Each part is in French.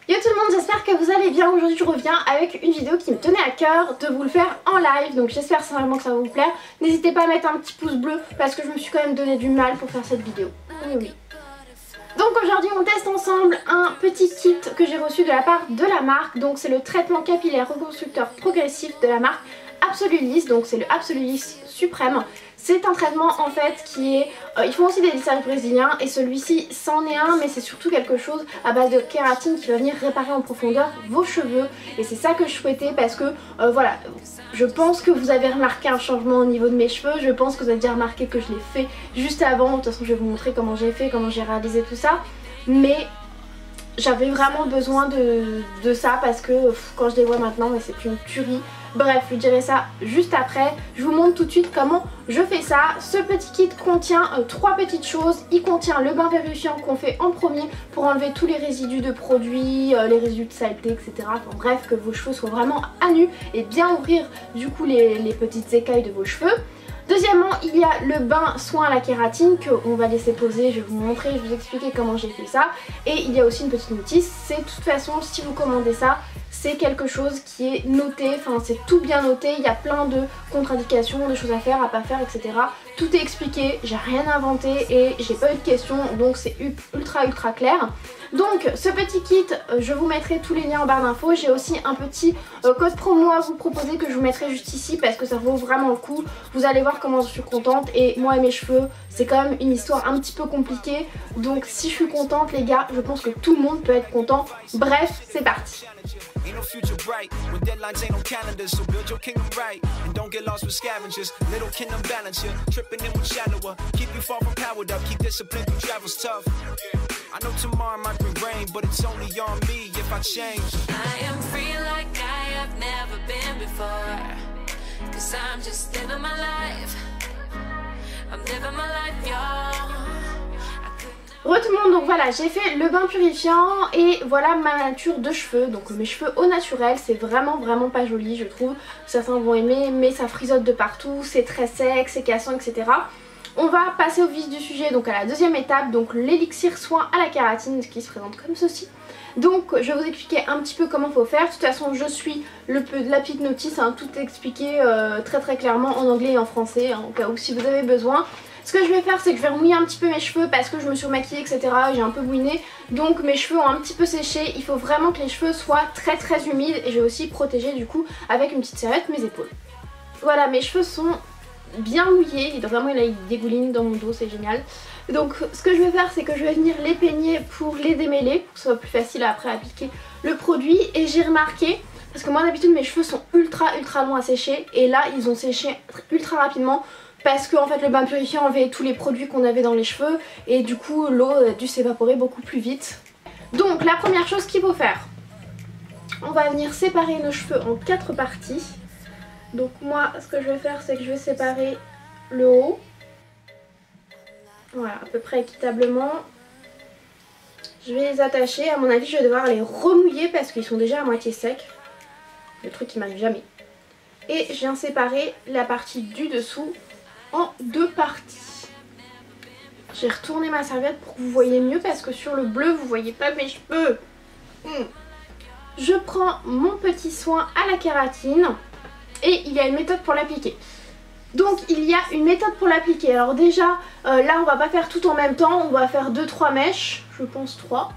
Yo tout le monde, j'espère que vous allez bien. Aujourd'hui je reviens avec une vidéo qui me tenait à cœur de vous le faire en live. Donc j'espère sincèrement que ça va vous plaire. N'hésitez pas à mettre un petit pouce bleu parce que je me suis quand même donné du mal pour faire cette vidéo. Oui. Donc aujourd'hui on teste ensemble un petit kit que j'ai reçu de la part de la marque. Donc c'est le traitement capillaire reconstructeur progressif de la marque Absolulis. Donc c'est le Absolulis Suprême. C'est un traitement en fait qui est... ils font aussi des lissages brésiliens et celui-ci c'en est un, mais c'est surtout quelque chose à base de kératine qui va venir réparer en profondeur vos cheveux. Et c'est ça que je souhaitais parce que voilà, je pense que vous avez remarqué un changement au niveau de mes cheveux. Je pense que vous avez déjà remarqué que je l'ai fait juste avant. De toute façon je vais vous montrer comment j'ai fait, comment j'ai réalisé tout ça. Mais j'avais vraiment besoin de ça parce que quand je les vois maintenant, mais c'est une tuerie. Bref, je vous dirai ça juste après. Je vous montre tout de suite comment je fais ça. Ce petit kit contient 3 petites choses. Il contient le bain purifiant qu'on fait en premier pour enlever tous les résidus de produits, les résidus de saleté, etc. Enfin bref, que vos cheveux soient vraiment à nu et bien ouvrir du coup les petites écailles de vos cheveux. Deuxièmement, il y a le bain soin à la kératine qu'on va laisser poser, je vais vous montrer, je vais vous expliquer comment j'ai fait ça. Et il y a aussi une petite notice, c'est de toute façon si vous commandez ça, c'est quelque chose qui est noté, enfin c'est tout bien noté, il y a plein de contre-indications, de choses à faire, à pas faire, etc. Tout est expliqué, j'ai rien inventé et j'ai pas eu de questions, donc c'est ultra clair. Donc ce petit kit, je vous mettrai tous les liens en barre d'infos. J'ai aussi un petit code promo à vous proposer que je vous mettrai juste ici parce que ça vaut vraiment le coup. Vous allez voir comment je suis contente et moi et mes cheveux c'est quand même une histoire un petit peu compliquée. Donc si je suis contente les gars, je pense que tout le monde peut être content. Bref, c'est parti. Ain't no future bright when deadlines ain't on calendars, so build your kingdom right and don't get lost with scavengers. Little kingdom balance you, tripping in with shallower. Keep you far from powered up, keep discipline through travels tough. I know tomorrow might bring rain, but it's only on me if I change. I am free like I have never been before, 'cause I'm just living my life. I'm living my life, y'all. Re tout le monde, donc voilà, j'ai fait le bain purifiant et voilà ma nature de cheveux. Donc mes cheveux au naturel, c'est vraiment pas joli je trouve. Certains vont aimer mais ça frisote de partout, c'est très sec, c'est cassant, etc. On va passer au vif du sujet, donc à la deuxième étape, donc l'élixir soin à la kératine qui se présente comme ceci. Donc je vais vous expliquer un petit peu comment il faut faire. De toute façon je suis la petite notice, hein, tout est expliqué très clairement en anglais et en français, hein, au cas où si vous avez besoin. Ce que je vais faire c'est que je vais remouiller un petit peu mes cheveux parce que je me suis maquillée etc, j'ai un peu bouiné. Donc mes cheveux ont un petit peu séché, il faut vraiment que les cheveux soient très humides. Et je vais aussi protéger du coup avec une petite serviette mes épaules. Voilà, mes cheveux sont bien mouillés, vraiment il dégouline dans mon dos, c'est génial. Donc ce que je vais faire c'est que je vais venir les peigner pour les démêler, pour que ce soit plus facile après à appliquer le produit. Et j'ai remarqué, parce que moi d'habitude mes cheveux sont ultra longs à sécher et là ils ont séché ultra rapidement. Parce que en fait le bain purifiant enlevait tous les produits qu'on avait dans les cheveux et du coup l'eau a dû s'évaporer beaucoup plus vite. Donc la première chose qu'il faut faire, on va venir séparer nos cheveux en 4 parties. Donc moi ce que je vais faire c'est que je vais séparer le haut, voilà, à peu près équitablement. Je vais les attacher, à mon avis je vais devoir les remouiller parce qu'ils sont déjà à moitié secs, le truc qui m'arrive jamais. Et je viens séparer la partie du dessous en 2 parties. J'ai retourné ma serviette pour que vous voyez mieux parce que sur le bleu vous voyez pas mes cheveux. Je prends mon petit soin à la kératine et il y a une méthode pour l'appliquer. Donc il y a une méthode pour l'appliquer. Alors déjà là on va pas faire tout en même temps, on va faire 2-3 mèches, je pense 3.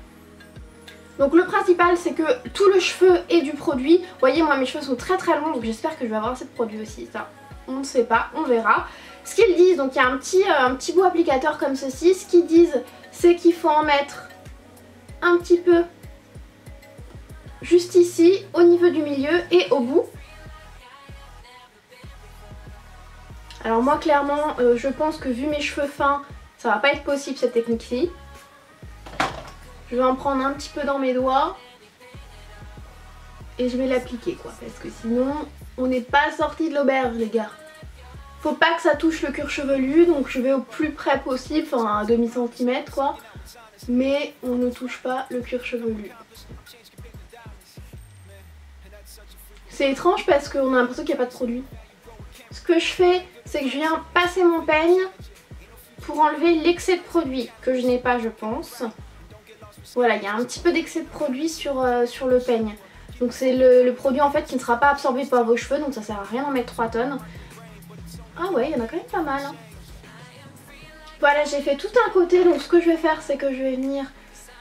Donc le principal c'est que tout le cheveu ait du produit. Vous voyez moi mes cheveux sont très longs donc j'espère que je vais avoir assez de produit aussi, ça on ne sait pas, on verra. Ce qu'ils disent, donc il y a un petit bout applicateur comme ceci, ce qu'ils disent c'est qu'il faut en mettre un petit peu juste ici, au niveau du milieu et au bout. Alors moi clairement je pense que vu mes cheveux fins ça va pas être possible cette technique-ci. Je vais en prendre un petit peu dans mes doigts et je vais l'appliquer quoi, parce que sinon on n'est pas sorti de l'auberge les gars. Faut pas que ça touche le cuir chevelu, donc je vais au plus près possible, enfin à demi centimètre quoi, mais on ne touche pas le cuir chevelu. C'est étrange parce qu'on a l'impression qu'il n'y a pas de produit. Ce que je fais c'est que je viens passer mon peigne pour enlever l'excès de produit que je n'ai pas je pense. Voilà, il y a un petit peu d'excès de produit sur le peigne. Donc c'est le produit en fait qui ne sera pas absorbé par vos cheveux, donc ça sert à rien d'en mettre 3 tonnes. Ah ouais, il y en a quand même pas mal. Hein. Voilà, j'ai fait tout un côté, donc ce que je vais faire c'est que je vais venir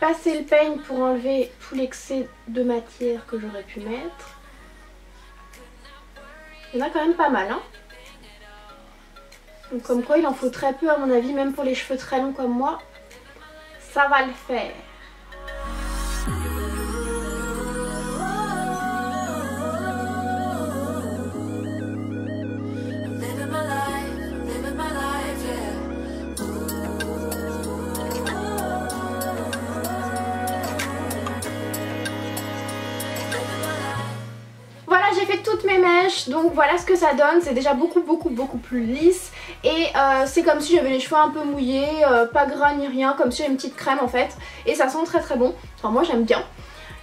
passer le peigne pour enlever tout l'excès de matière que j'aurais pu mettre. Il y en a quand même pas mal. Hein. Donc comme quoi il en faut très peu à mon avis, même pour les cheveux très longs comme moi, ça va le faire. J'ai fait toutes mes mèches, donc voilà ce que ça donne. C'est déjà beaucoup plus lisse. Et c'est comme si j'avais les cheveux un peu mouillés, pas gras ni rien, comme si j'avais une petite crème en fait. Et ça sent très bon, enfin moi j'aime bien.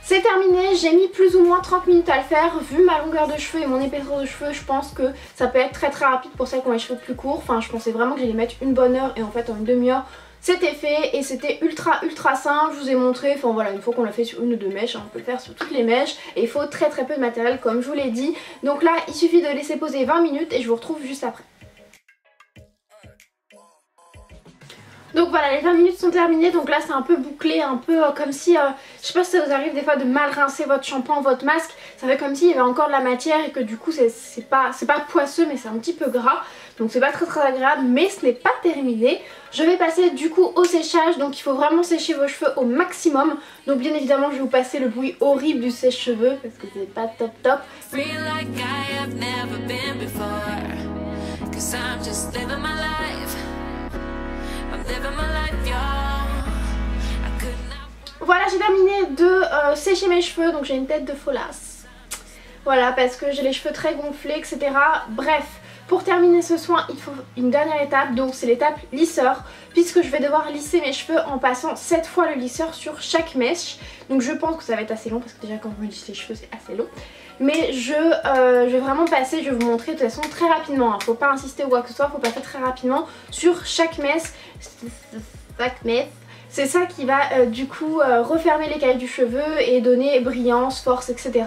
C'est terminé, j'ai mis plus ou moins 30 minutes à le faire. Vu ma longueur de cheveux et mon épaisseur de cheveux, je pense que ça peut être très rapide pour celles qui ont les cheveux plus courts. Enfin je pensais vraiment que j'allais mettre une bonne heure et en fait en une demi-heure c'était fait et c'était ultra simple. Je vous ai montré, enfin voilà, une fois qu'on l'a fait sur une ou deux mèches, hein, on peut le faire sur toutes les mèches. Et il faut très peu de matériel comme je vous l'ai dit. Donc là il suffit de laisser poser 20 minutes et je vous retrouve juste après. Donc voilà, les 20 minutes sont terminées, donc là c'est un peu bouclé, un peu comme si, je sais pas si ça vous arrive des fois de mal rincer votre shampoing, votre masque, ça fait comme s'il y avait encore de la matière et que du coup c'est pas poisseux mais c'est un petit peu gras, donc c'est pas très agréable, mais ce n'est pas terminé. Je vais passer du coup au séchage, donc il faut vraiment sécher vos cheveux au maximum, donc bien évidemment je vais vous passer le bruit horrible du sèche-cheveux parce que c'est pas top. Voilà, j'ai terminé de sécher mes cheveux, donc j'ai une tête de folasse. Voilà, parce que j'ai les cheveux très gonflés, etc. Bref, pour terminer ce soin, il faut une dernière étape, donc c'est l'étape lisseur, puisque je vais devoir lisser mes cheveux en passant 7 fois le lisseur sur chaque mèche. Donc je pense que ça va être assez long, parce que déjà quand je me lisse les cheveux c'est assez long. Mais je vais vraiment passer, je vais vous montrer de toute façon très rapidement, hein. Faut pas insister ou quoi que ce soit, faut passer très rapidement sur chaque mèche. C'est ça qui va du coup refermer les cailles du cheveu et donner brillance, force, etc.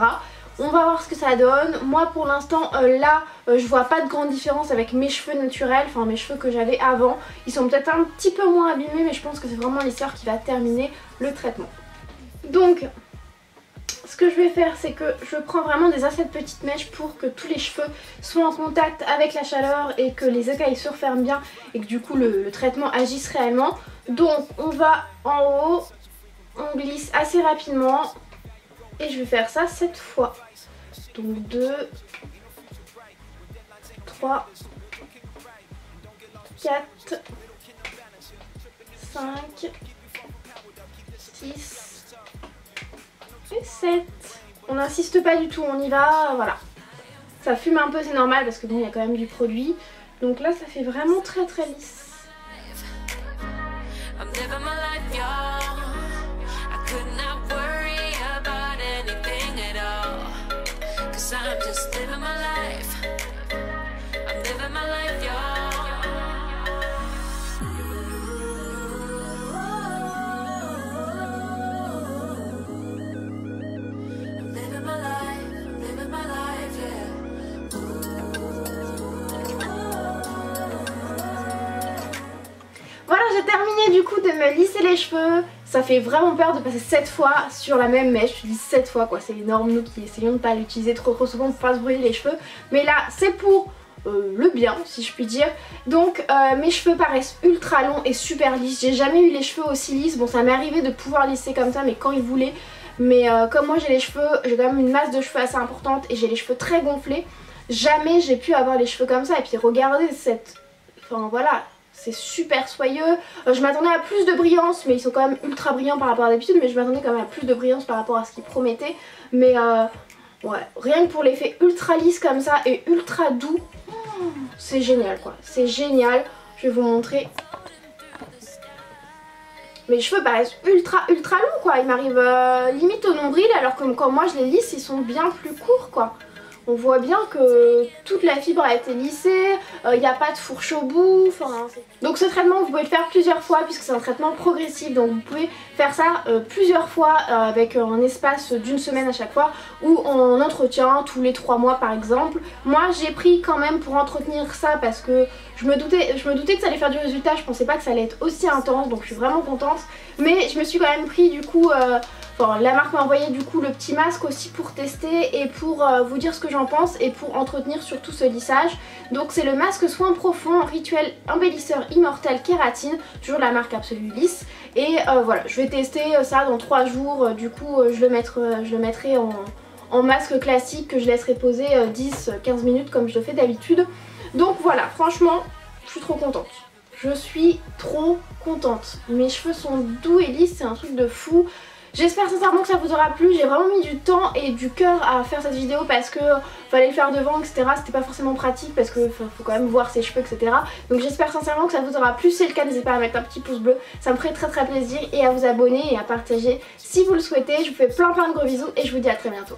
On va voir ce que ça donne. Moi pour l'instant là je vois pas de grande différence avec mes cheveux naturels, enfin mes cheveux que j'avais avant. Ils sont peut-être un petit peu moins abîmés mais je pense que c'est vraiment l'essor qui va terminer le traitement. Donc ce que je vais faire c'est que je prends vraiment des assez petites mèches pour que tous les cheveux soient en contact avec la chaleur et que les écailles se referment bien et que du coup le traitement agisse réellement. Donc on va en haut, on glisse assez rapidement et je vais faire ça 7 fois. Donc 2, 3, 4, 5, 6 et 7. On n'insiste pas du tout, on y va, voilà. Ça fume un peu, c'est normal parce que bon, il y a quand même du produit. Donc là ça fait vraiment très lisse. Voilà, j'ai terminé du coup de me lisser les cheveux. Ça fait vraiment peur de passer 7 fois sur la même mèche. Je dis 7 fois quoi, c'est énorme, nous qui essayons de ne pas l'utiliser trop souvent pour pas se brûler les cheveux. Mais là c'est pour le bien si je puis dire. Donc mes cheveux paraissent ultra longs et super lisses. J'ai jamais eu les cheveux aussi lisses. Bon ça m'est arrivé de pouvoir lisser comme ça mais quand ils voulaient. Mais comme moi j'ai les cheveux, j'ai quand même une masse de cheveux assez importante et j'ai les cheveux très gonflés. Jamais j'ai pu avoir les cheveux comme ça. Et puis regardez cette... Enfin voilà... C'est super soyeux. Je m'attendais à plus de brillance, mais ils sont quand même ultra brillants par rapport à d'habitude. Mais je m'attendais quand même à plus de brillance par rapport à ce qu'ils promettaient. Mais ouais, rien que pour l'effet ultra lisse comme ça et ultra doux, c'est génial quoi. C'est génial. Je vais vous montrer. Mes cheveux paraissent ultra longs quoi. Ils m'arrivent limite au nombril alors que quand moi je les lisse, ils sont bien plus courts quoi. On voit bien que toute la fibre a été lissée, il n'y a pas de fourche au bout. Donc ce traitement vous pouvez le faire plusieurs fois puisque c'est un traitement progressif, donc vous pouvez faire ça plusieurs fois avec un espace d'une semaine à chaque fois ou en entretien tous les 3 mois par exemple. Moi j'ai pris quand même pour entretenir ça parce que je me doutais que ça allait faire du résultat, je pensais pas que ça allait être aussi intense, donc je suis vraiment contente. Mais je me suis quand même pris du coup, la marque m'a envoyé du coup le petit masque aussi pour tester et pour vous dire ce que j'en pense et pour entretenir surtout ce lissage. Donc c'est le masque soin profond rituel embellisseur immortel kératine, toujours la marque Absolulis. Et voilà, je vais tester ça dans 3 jours, du coup je le mettrai en masque classique que je laisserai poser 10-15 minutes comme je le fais d'habitude. Donc voilà, franchement je suis trop contente. Je suis trop contente. Mes cheveux sont doux et lisses, c'est un truc de fou. J'espère sincèrement que ça vous aura plu. J'ai vraiment mis du temps et du cœur à faire cette vidéo parce que fallait le faire devant, etc. C'était pas forcément pratique parce que faut quand même voir ses cheveux, etc. Donc j'espère sincèrement que ça vous aura plu. Si c'est le cas, n'hésitez pas à mettre un petit pouce bleu. Ça me ferait très plaisir et à vous abonner et à partager si vous le souhaitez. Je vous fais plein de gros bisous et je vous dis à très bientôt.